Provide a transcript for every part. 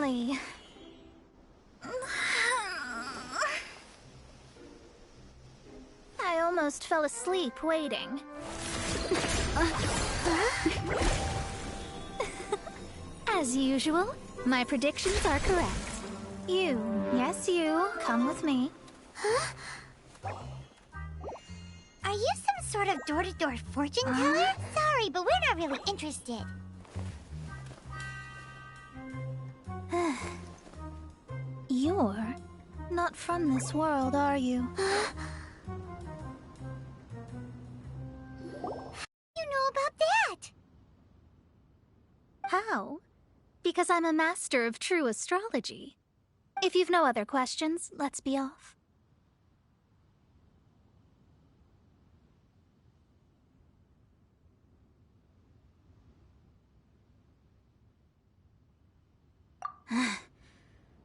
finally. I almost fell asleep waiting. As usual, my predictions are correct. You, yes you, come with me. Huh? Are you some sort of door-to-door fortune teller? Sorry, but we're not really interested. You're not from this world, are you? You know about that? How? Because I'm a master of true astrology. If you've no other questions, let's be off.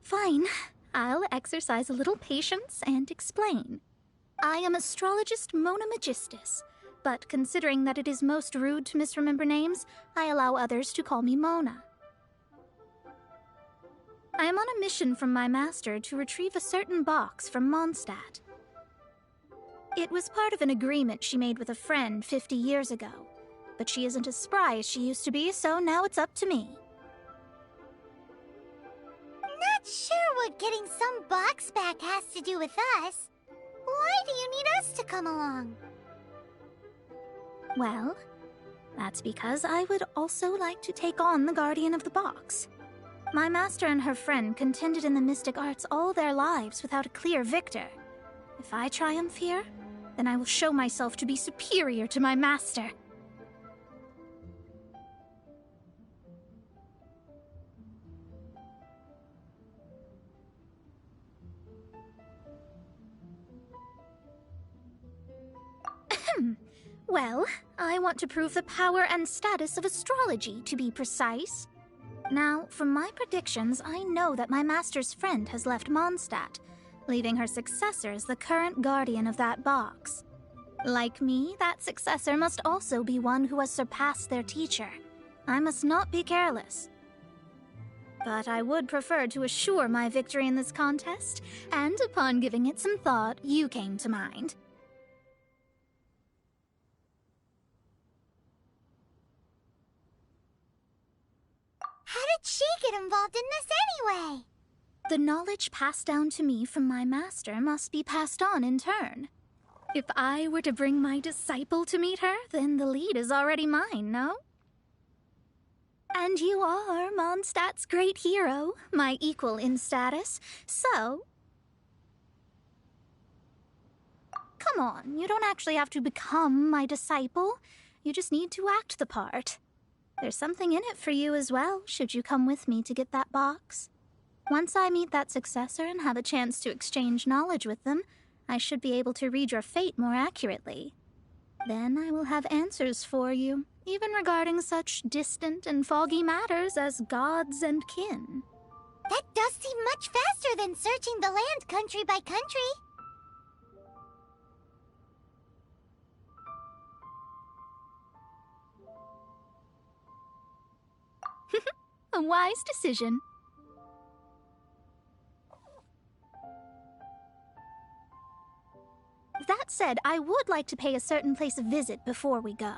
Fine. I'll exercise a little patience and explain. I am astrologist Mona Magistus, but considering that it is most rude to misremember names, I allow others to call me Mona. I am on a mission from my master to retrieve a certain box from Mondstadt. It was part of an agreement she made with a friend 50 years ago, but she isn't as spry as she used to be, so now it's up to me. Not sure what getting some box back has to do with us. Why do you need us to come along? Well, that's because I would also like to take on the Guardian of the Box. My master and her friend contended in the mystic arts all their lives without a clear victor. If I triumph here, then I will show myself to be superior to my master. Well, I want to prove the power and status of astrology, to be precise. Now, from my predictions, I know that my master's friend has left Mondstadt, leaving her successor as the current guardian of that box. Like me, that successor must also be one who has surpassed their teacher. I must not be careless. But I would prefer to assure my victory in this contest, and upon giving it some thought, you came to mind. How did she get involved in this anyway? The knowledge passed down to me from my master must be passed on in turn. If I were to bring my disciple to meet her, then the lead is already mine, no? And you are Mondstadt's great hero, my equal in status, so... Come on, you don't actually have to become my disciple. You just need to act the part. There's something in it for you as well, should you come with me to get that box. Once I meet that successor and have a chance to exchange knowledge with them, I should be able to read your fate more accurately. Then I will have answers for you, even regarding such distant and foggy matters as gods and kin. That does seem much faster than searching the land country by country. A wise decision. That said, I would like to pay a certain place a visit before we go.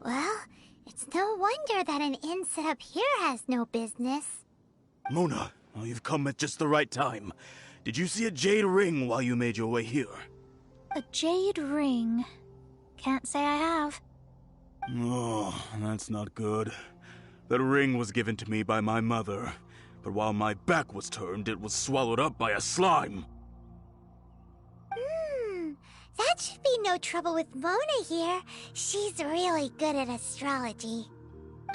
Well, it's no wonder that an inn set up here has no business. Mona, well, you've come at just the right time. Did you see a jade ring while you made your way here? A jade ring? Can't say I have. Oh, that's not good. That ring was given to me by my mother, but while my back was turned, it was swallowed up by a slime. That should be no trouble with Mona here. She's really good at astrology.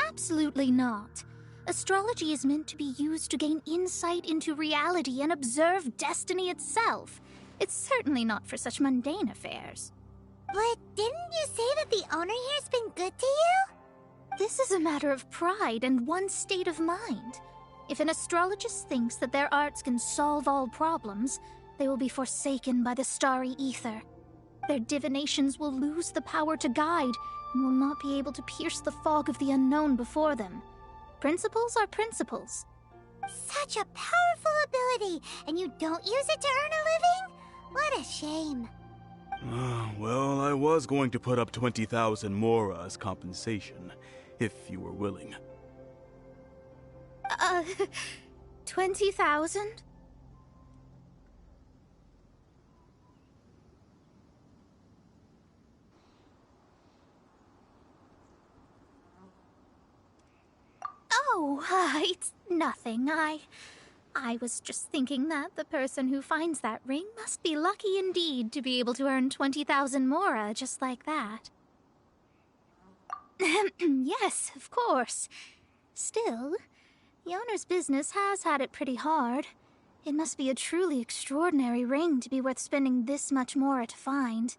Absolutely not. Astrology is meant to be used to gain insight into reality and observe destiny itself. It's certainly not for such mundane affairs. But didn't you say that the owner here's been good to you? This is a matter of pride and one's state of mind. If an astrologist thinks that their arts can solve all problems, they will be forsaken by the starry ether. Their divinations will lose the power to guide and will not be able to pierce the fog of the unknown before them. Principles are principles. Such a powerful ability, and you don't use it to earn a living? What a shame. Well, I was going to put up 20,000 mora as compensation, if you were willing. 20,000? Oh, it's nothing. I was just thinking that the person who finds that ring must be lucky indeed to be able to earn 20,000 mora just like that. Yes, of course. Still, the owner's business has had it pretty hard. It must be a truly extraordinary ring to be worth spending this much mora to find.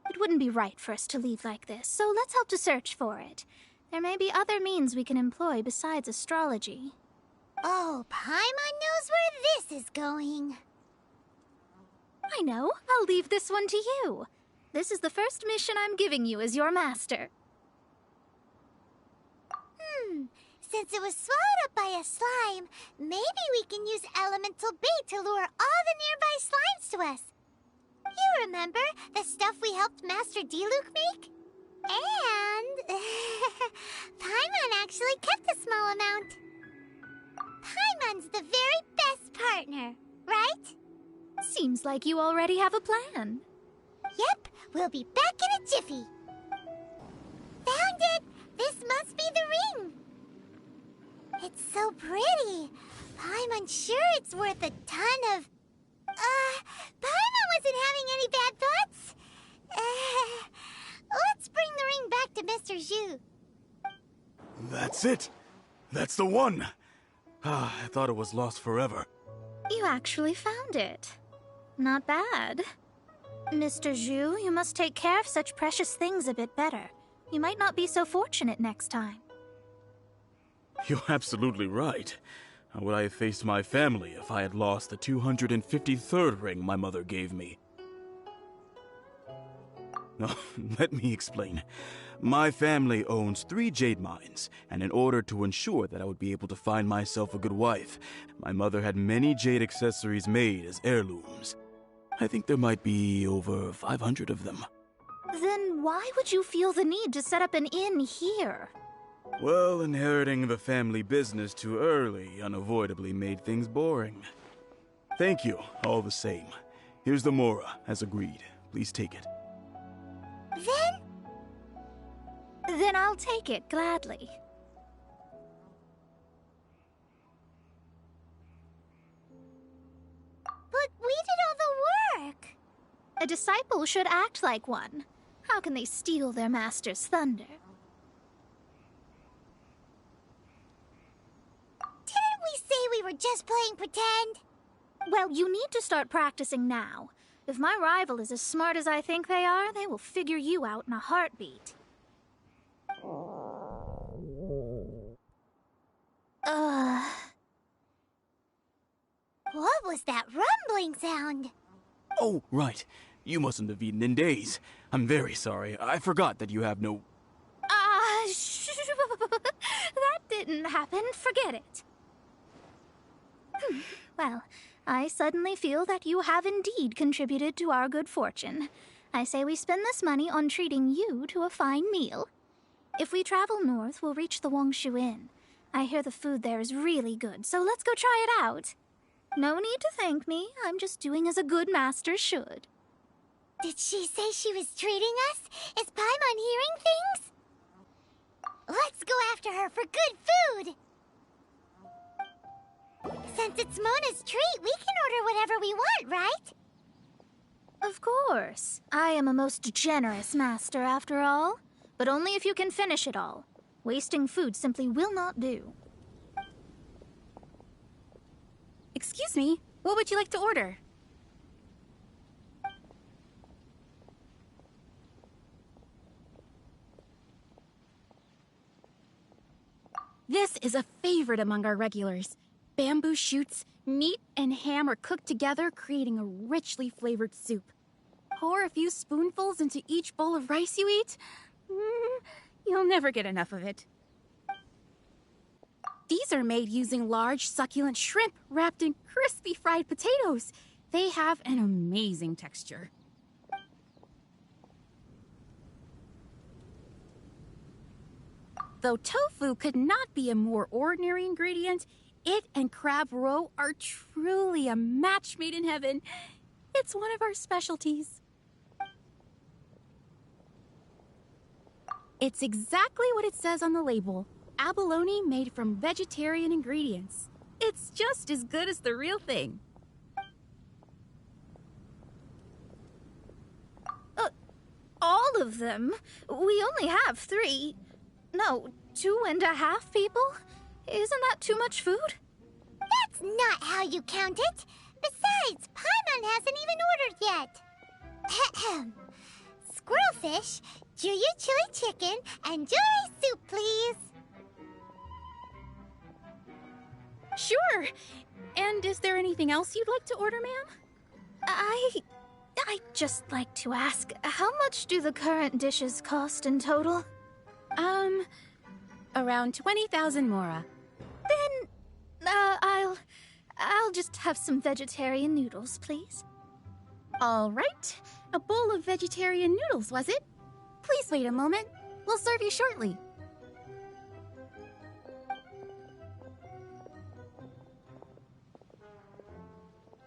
It wouldn't be right for us to leave like this, so let's help to search for it. There may be other means we can employ besides astrology. Oh, Paimon knows where this is going. I know. I'll leave this one to you. This is the first mission I'm giving you as your master. Since it was swallowed up by a slime, maybe we can use elemental bait to lure all the nearby slimes to us. You remember the stuff we helped Master Diluc make? And Paimon actually kept a small amount. Paimon's the very best partner, right? Seems like you already have a plan. Yep, we'll be back in a jiffy. Found it! This must be the ring. It's so pretty. Paimon's sure it's worth a ton of... Paimon wasn't having any bad thoughts. Let's bring the ring back to Mr. Zhu. That's it! That's the one! I thought it was lost forever. You actually found it. Not bad. Mr. Zhu, you must take care of such precious things a bit better. You might not be so fortunate next time. You're absolutely right. How would I have faced my family if I had lost the 253rd ring my mother gave me? No, let me explain. My family owns 3 jade mines, and in order to ensure that I would be able to find myself a good wife, my mother had many jade accessories made as heirlooms. I think there might be over 500 of them. Then why would you feel the need to set up an inn here? Well, inheriting the family business too early unavoidably made things boring. Thank you, all the same. Here's the mora, as agreed. Please take it. Then I'll take it gladly. But we did all the work. A disciple should act like one. How can they steal their master's thunder? Didn't we say we were just playing pretend? Well, you need to start practicing now. If my rival is as smart as I think they are, they will figure you out in a heartbeat. What was that rumbling sound? Oh, right. You mustn't have eaten in days. I'm very sorry. I forgot that you have no... That didn't happen. Forget it. Well, I suddenly feel that you have indeed contributed to our good fortune. I say we spend this money on treating you to a fine meal. If we travel north, we'll reach the Wongshu Inn. I hear the food there is really good, so let's go try it out. No need to thank me. I'm just doing as a good master should. Did she say she was treating us? Is Paimon hearing things? Let's go after her for good food! Since it's Mona's treat, we can order whatever we want, right? Of course. I am a most generous master, after all. But only if you can finish it all. Wasting food simply will not do. Excuse me, what would you like to order? This is a favorite among our regulars. Bamboo shoots, meat, and ham are cooked together, creating a richly flavored soup. Pour a few spoonfuls into each bowl of rice you eat. You'll never get enough of it. These are made using large, succulent shrimp wrapped in crispy fried potatoes. They have an amazing texture. Though tofu could not be a more ordinary ingredient, it and crab roe are truly a match made in heaven. It's one of our specialties. It's exactly what it says on the label. Abalone made from vegetarian ingredients. It's just as good as the real thing. All of them? We only have 3. No, 2.5 people? Isn't that too much food? That's not how you count it. Besides, Paimon hasn't even ordered yet. Squirrelfish, Juyu chili chicken, and jewelry soup, please. Sure. And is there anything else you'd like to order, ma'am? I'd just like to ask, how much do the current dishes cost in total? Around 20,000 mora. Then, I'll just have some vegetarian noodles, please. All right. A bowl of vegetarian noodles, was it? Please wait a moment. We'll serve you shortly.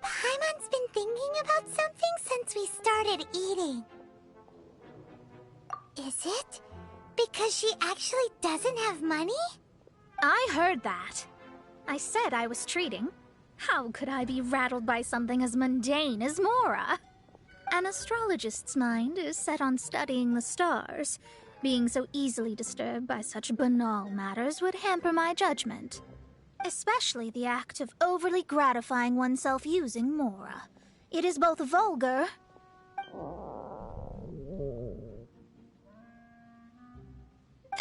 Paimon's been thinking about something since we started eating. Is it because she actually doesn't have money? I heard that. I said I was treating. How could I be rattled by something as mundane as Mora? An astrologist's mind is set on studying the stars. Being so easily disturbed by such banal matters would hamper my judgment. Especially the act of overly gratifying oneself using Mora. It is both vulgar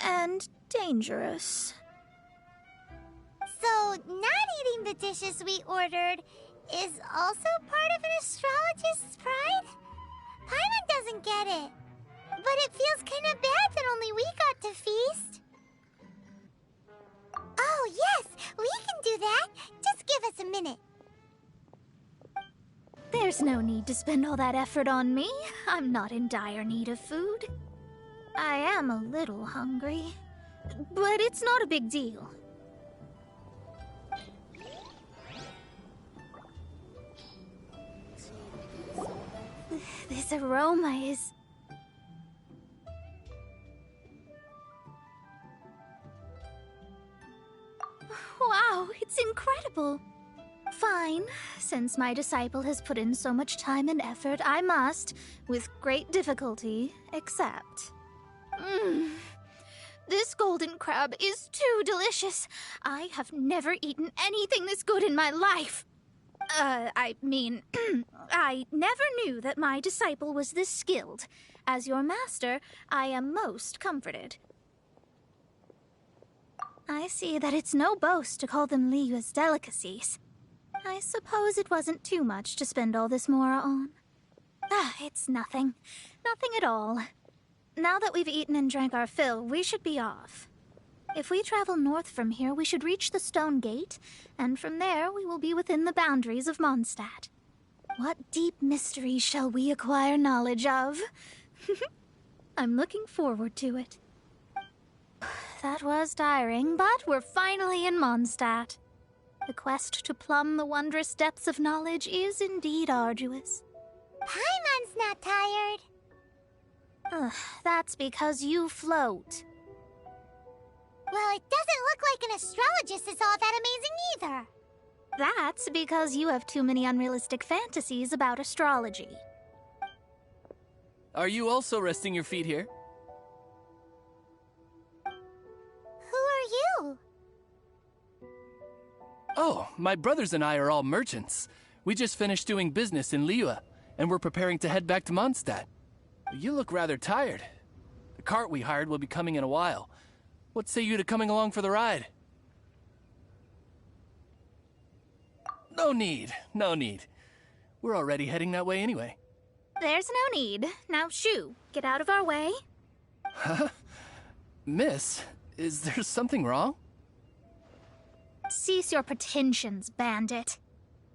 and dangerous. So, not eating the dishes we ordered is also part of an astrologist's pride? Paimon doesn't get it. But it feels kind of bad that only we got to feast. Oh, yes, we can do that. Just give us a minute. There's no need to spend all that effort on me. I'm not in dire need of food. I am a little hungry, but it's not a big deal. This aroma is... Wow, it's incredible. Fine. Since my disciple has put in so much time and effort, I must, with great difficulty, accept. This golden crab is too delicious. I have never eaten anything this good in my life. I never knew that my disciple was this skilled. As your master, I am most comforted. I see that it's no boast to call them Liyue's delicacies. I suppose it wasn't too much to spend all this Mora on. It's nothing. Nothing at all. Now that we've eaten and drank our fill, we should be off. If we travel north from here, we should reach the Stone Gate, and from there we will be within the boundaries of Mondstadt. What deep mysteries shall we acquire knowledge of? I'm looking forward to it. That was tiring, but we're finally in Mondstadt. The quest to plumb the wondrous depths of knowledge is indeed arduous. Paimon's not tired. That's because you float. Well, it doesn't look like an astrologist is all that amazing either. That's because you have too many unrealistic fantasies about astrology. Are you also resting your feet here? Who are you? Oh, my brothers and I are all merchants. We just finished doing business in Liyue, and we're preparing to head back to Mondstadt. You look rather tired. The cart we hired will be coming in a while. What say you to coming along for the ride? No need, no need. We're already heading that way anyway. There's no need. Now, shoo, get out of our way. Huh? Miss, is there something wrong? Cease your pretensions, bandit.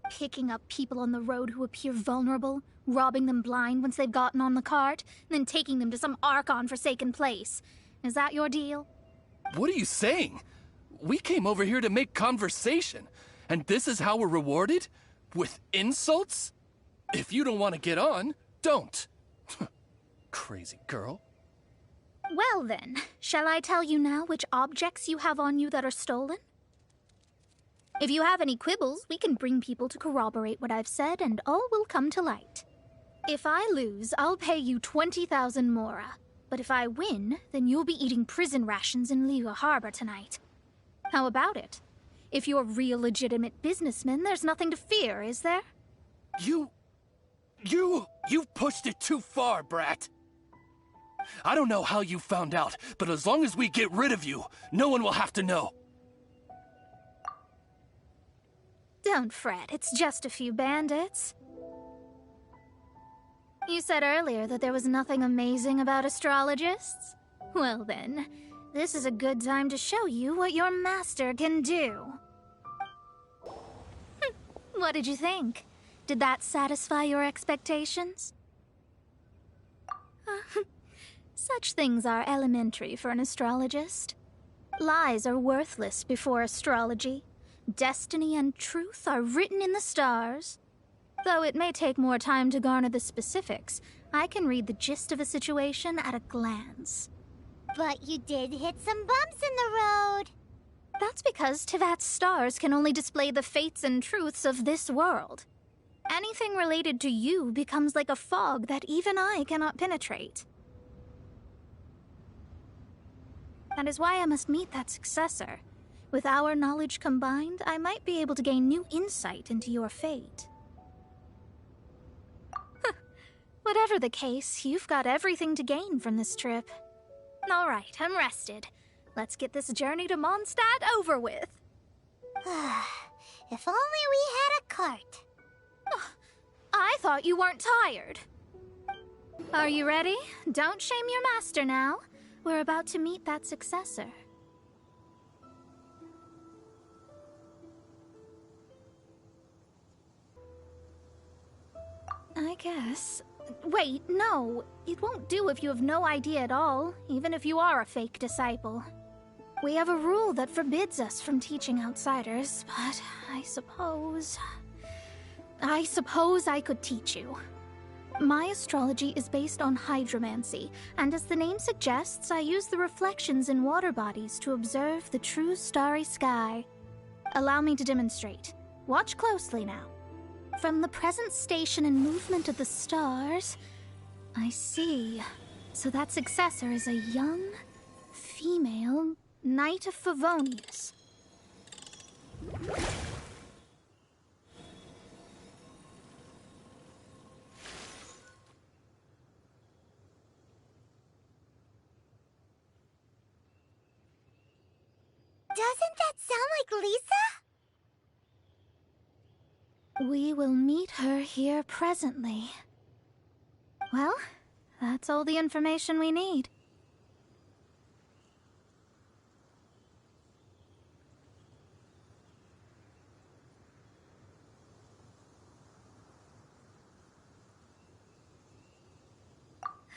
Picking up people on the road who appear vulnerable, robbing them blind once they've gotten on the cart, and then taking them to some Archon-forsaken place. Is that your deal? What are you saying? We came over here to make conversation, and this is how we're rewarded? With insults? If you don't want to get on, don't. Crazy girl. Well then, shall I tell you now which objects you have on you that are stolen? If you have any quibbles, we can bring people to corroborate what I've said, and all will come to light. If I lose, I'll pay you 20,000 mora. But if I win, then you'll be eating prison rations in Liyue Harbor tonight. How about it? If you're real legitimate businessmen, there's nothing to fear, is there? You've pushed it too far, brat. I don't know how you found out, but as long as we get rid of you, no one will have to know. Don't fret, it's just a few bandits. You said earlier that there was nothing amazing about astrologists? Well then, this is a good time to show you what your master can do. What did you think? Did that satisfy your expectations? Such things are elementary for an astrologist. Lies are worthless before astrology. Destiny and truth are written in the stars. Though it may take more time to garner the specifics, I can read the gist of a situation at a glance. But you did hit some bumps in the road. That's because Tivat's stars can only display the fates and truths of this world. Anything related to you becomes like a fog that even I cannot penetrate. That is why I must meet that successor. With our knowledge combined, I might be able to gain new insight into your fate. Whatever the case, you've got everything to gain from this trip. All right, I'm rested. Let's get this journey to Mondstadt over with. If only we had a cart. I thought you weren't tired. Are you ready? Don't shame your master now. We're about to meet that successor. I guess. Wait, no. It won't do if you have no idea at all, even if you are a fake disciple. We have a rule that forbids us from teaching outsiders, but I suppose I could teach you. My astrology is based on hydromancy, and as the name suggests, I use the reflections in water bodies to observe the true starry sky. Allow me to demonstrate. Watch closely now. From the present station and movement of the stars, I see. So that successor is a young, female Knight of Favonius. Doesn't that sound like Lisa? We will meet her here presently. Well, that's all the information we need.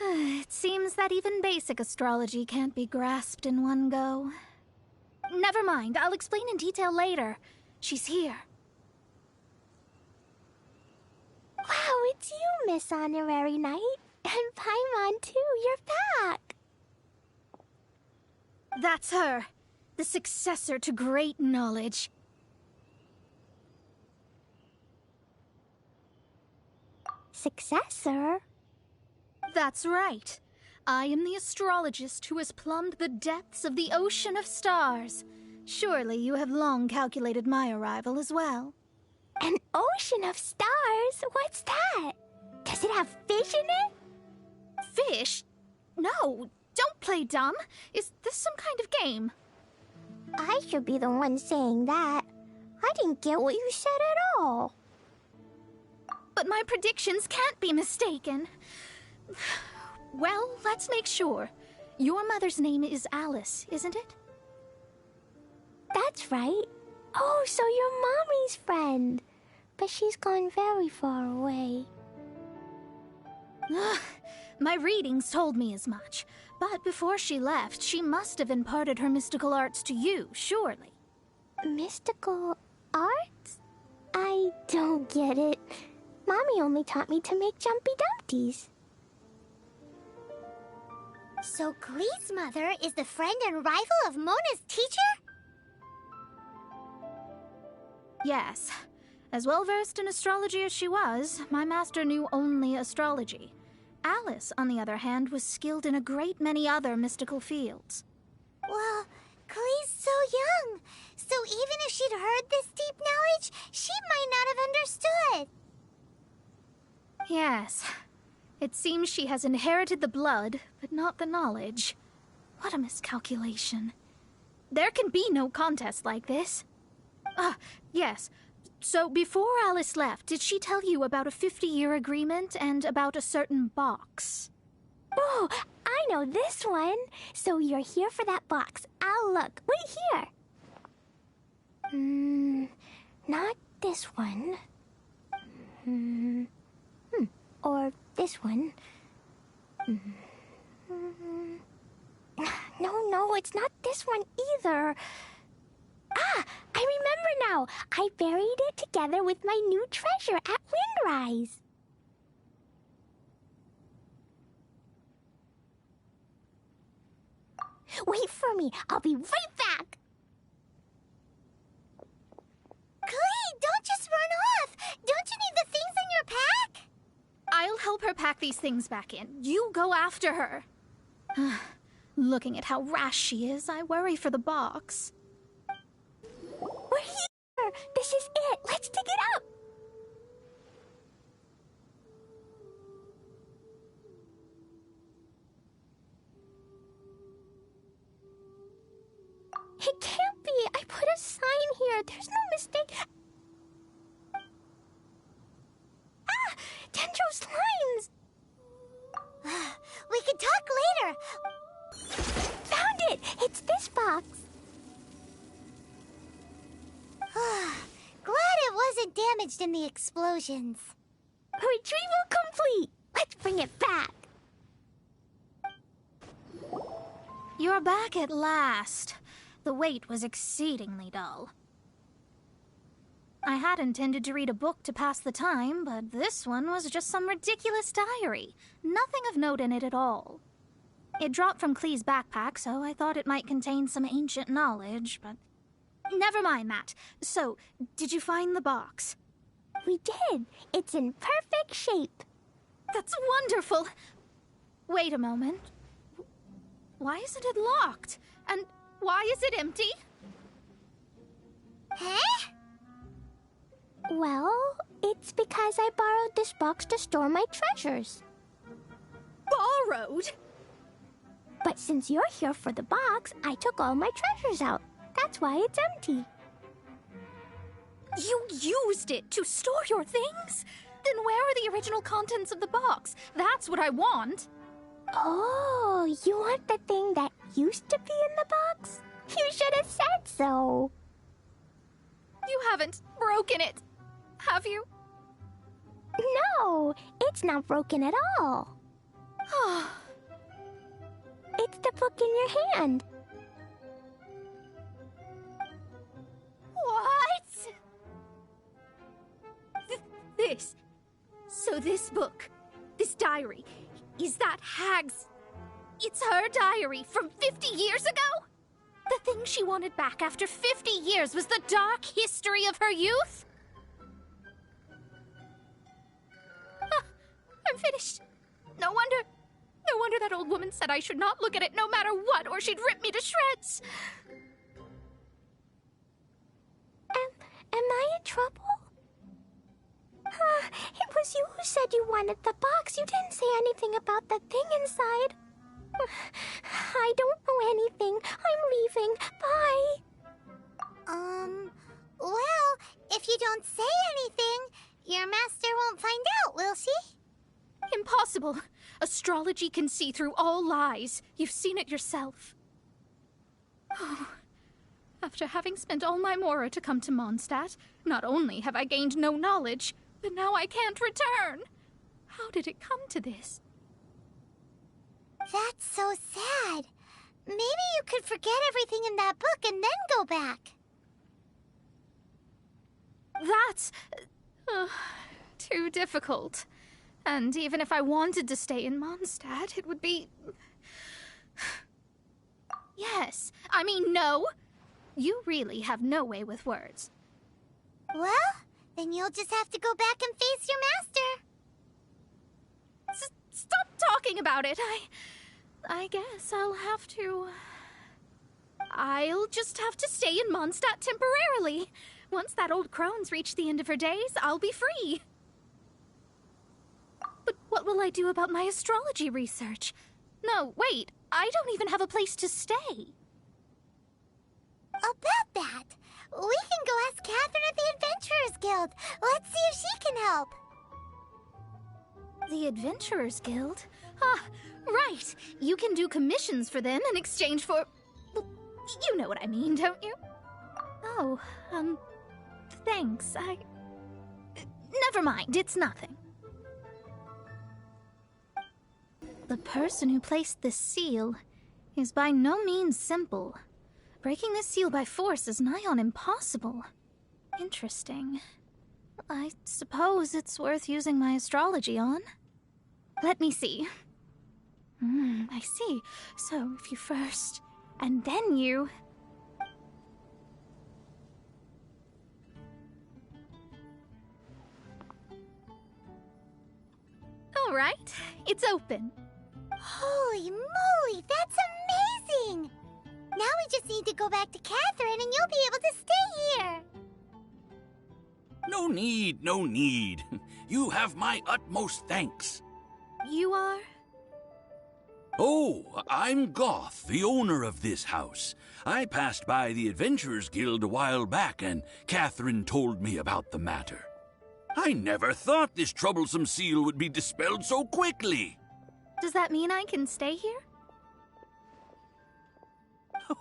It seems that even basic astrology can't be grasped in one go. Never mind, I'll explain in detail later. She's here. Wow, it's you, Miss Honorary Knight. And Paimon, too, you're back. That's her. The successor to great knowledge. Successor? That's right. I am the astrologist who has plumbed the depths of the ocean of stars. Surely you have long calculated my arrival as well. An ocean of stars? What's that? Does it have fish in it? Fish? No, don't play dumb. Is this some kind of game? I should be the one saying that. I didn't get what you said at all. But my predictions can't be mistaken. Well, let's make sure. Your mother's name is Alice, isn't it? That's right. Oh, so you're Mommy's friend. But she's gone very far away. My readings told me as much. But before she left, she must have imparted her mystical arts to you, surely. Mystical arts? I don't get it. Mommy only taught me to make Jumpy Dumpties. So Klee's mother is the friend and rival of Mona's teacher? Yes. As well-versed in astrology as she was, my master knew only astrology. Alice, on the other hand, was skilled in a great many other mystical fields. Well, Klee's so young. So even if she'd heard this deep knowledge, she might not have understood. Yes. It seems she has inherited the blood, but not the knowledge. What a miscalculation. There can be no contest like this. Yes. So before Alice left, did she tell you about a 50-year agreement and about a certain box? Oh, I know this one. So you're here for that box. I'll look. Wait here. Not this one. Or this one. No, it's not this one either. Ah, I remember now. I buried it together with my new treasure at Windrise. Wait for me. I'll be right back. Klee, don't just run off. Don't you need the things in your pack? I'll help her pack these things back in. You go after her. Looking at how rash she is, I worry for the box. We're here. This is it. Let's dig it up. It can't be. I put a sign here. There's no mistake. Ah! Dendro's lines! We can talk later. Found it! It's this box. Glad it wasn't damaged in the explosions. Retrieval complete. Let's bring it back. You're back at last. The wait was exceedingly dull. I had intended to read a book to pass the time, but this one was just some ridiculous diary. Nothing of note in it at all. It dropped from Klee's backpack, so I thought it might contain some ancient knowledge, but... Never mind that. So, did you find the box? We did. It's in perfect shape. That's wonderful! Wait a moment. Why isn't it locked? And why is it empty? Huh? Well, it's because I borrowed this box to store my treasures. Borrowed? But since you're here for the box, I took all my treasures out. That's why it's empty. You used it to store your things? Then where are the original contents of the box? That's what I want. Oh, you want the thing that used to be in the box? You should have said so. You haven't broken it, have you? No, it's not broken at all. It's the book in your hand. What? So this book, this diary, is that Hag's... It's her diary from 50 years ago? The thing she wanted back after 50 years was the dark history of her youth? I'm finished. No wonder that old woman said I should not look at it no matter what, or she'd rip me to shreds. Am I in trouble? It was you who said you wanted the box. You didn't say anything about the thing inside. I don't know anything. I'm leaving. Bye. Well, if you don't say anything, your master won't find out, will she? Impossible. Astrology can see through all lies. You've seen it yourself. Oh, After having spent all my mora to come to Mondstadt, not only have I gained no knowledge, but now I can't return. How did it come to this? That's so sad. Maybe you could forget everything in that book and then go back. That's too difficult. And even if I wanted to stay in Mondstadt, it would be... Yes, I mean no. You really have no way with words. Well, then you'll just have to go back and face your master. Stop talking about it. I guess I'll have to... I'll just have to stay in Mondstadt temporarily. Once that old crone's reached the end of her days, I'll be free. But what will I do about my astrology research? No, wait, I don't even have a place to stay. About that, we can go ask Catherine at the Adventurers Guild. Let's see if she can help. The Adventurers Guild? Ah, right. You can do commissions for them in exchange for... Well, you know what I mean, don't you? Oh, thanks. Never mind, it's nothing. The person who placed this seal is by no means simple. Breaking this seal by force is nigh on impossible. Interesting. I suppose it's worth using my astrology on. Let me see. I see. So if you first, and then you... All right, it's open. Holy moly, that's amazing! Now we just need to go back to Catherine and you'll be able to stay here. No need, no need. You have my utmost thanks. You are? Oh, I'm Goth, the owner of this house. I passed by the Adventurers Guild a while back and Catherine told me about the matter. I never thought this troublesome seal would be dispelled so quickly. Does that mean I can stay here?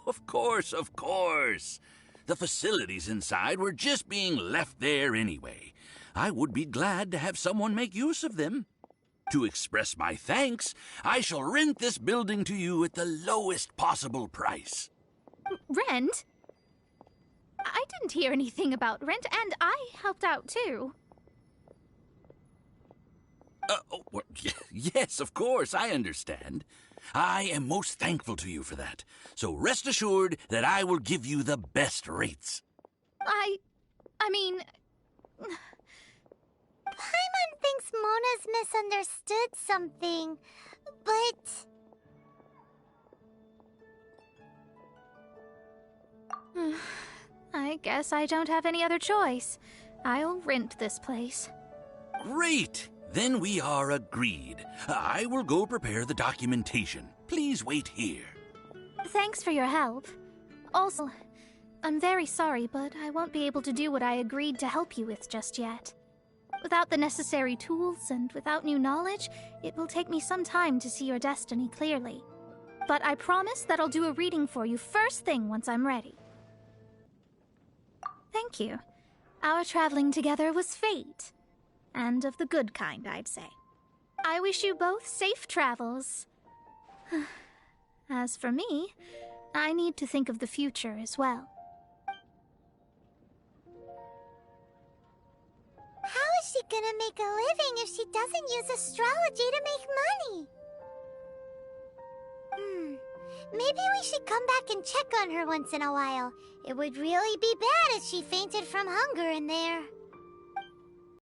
Of course, of course. The facilities inside were just being left there anyway. I would be glad to have someone make use of them. To express my thanks, I shall rent this building to you at the lowest possible price. Rent? I didn't hear anything about rent, and I helped out too. Well, yes, of course, I understand. I am most thankful to you for that. So rest assured that I will give you the best rates. I mean... Paimon thinks Mona's misunderstood something, but... I guess I don't have any other choice. I'll rent this place. Great! Then we are agreed. I will go prepare the documentation. Please wait here. Thanks for your help. Also, I'm very sorry, but I won't be able to do what I agreed to help you with just yet. Without the necessary tools and without new knowledge, it will take me some time to see your destiny clearly. But I promise that I'll do a reading for you first thing once I'm ready. Thank you. Our traveling together was fate. And of the good kind, I'd say. I wish you both safe travels. As for me, I need to think of the future as well. How is she gonna make a living if she doesn't use astrology to make money? Maybe we should come back and check on her once in a while. It would really be bad if she fainted from hunger in there.